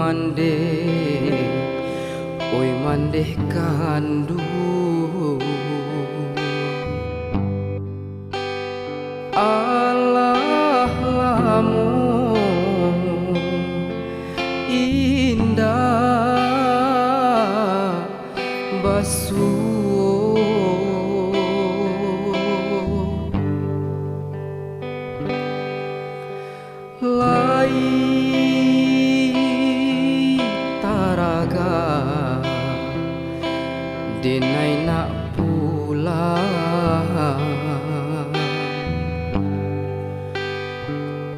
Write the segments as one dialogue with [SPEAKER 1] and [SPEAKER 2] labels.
[SPEAKER 1] mande, oi mande kandu. Allah lamun indah basuh lai taraga denai nak pulang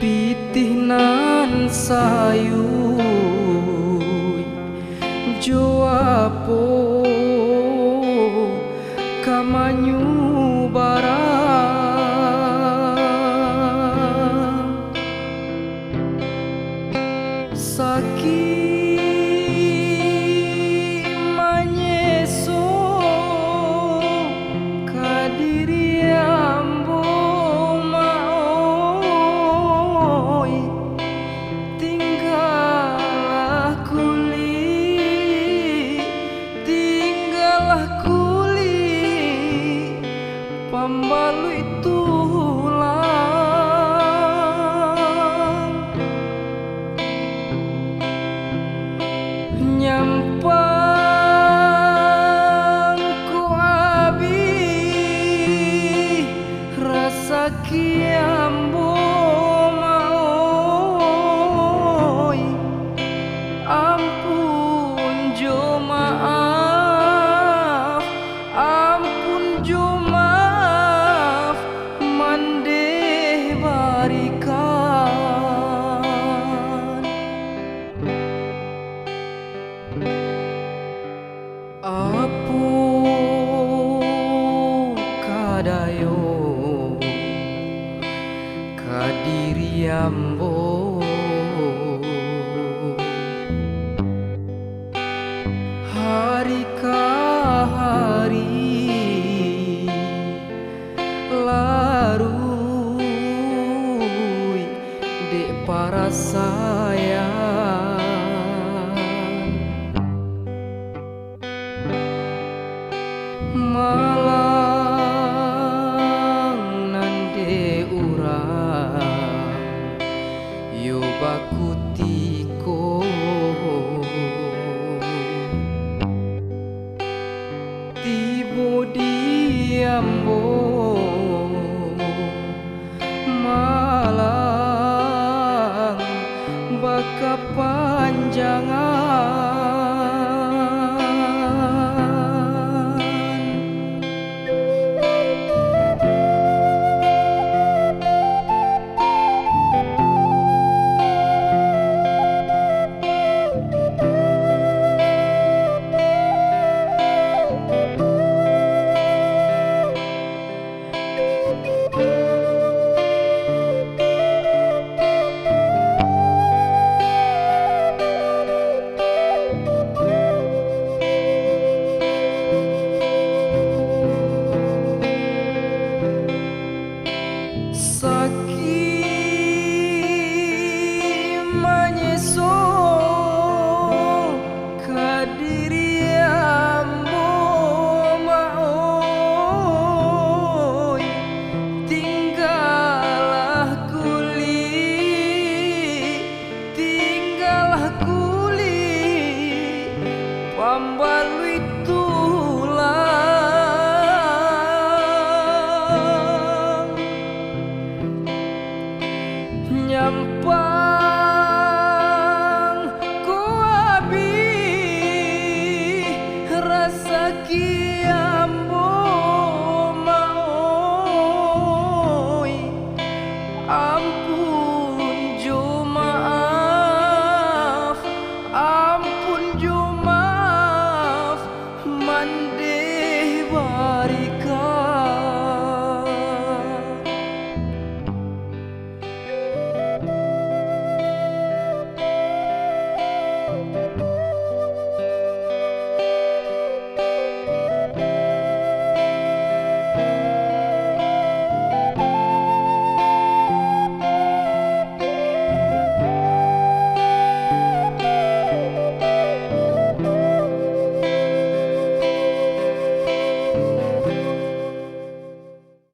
[SPEAKER 1] pitih nan sayuy joapo kamanyu barang sakit manyeso kadiri ambo maoi tinggalah kuli pambalui tulang nyampang ku abi rasa kiambo maoi ampun jo maaf mande barikan apu kadayo kadiri ambo hari ka hari larui dek para sayang malang nande urang yo bakutiko tibo diambo malang baka panjangan sakit manyeso kadiri ambo maoi tinggalah kuli pamba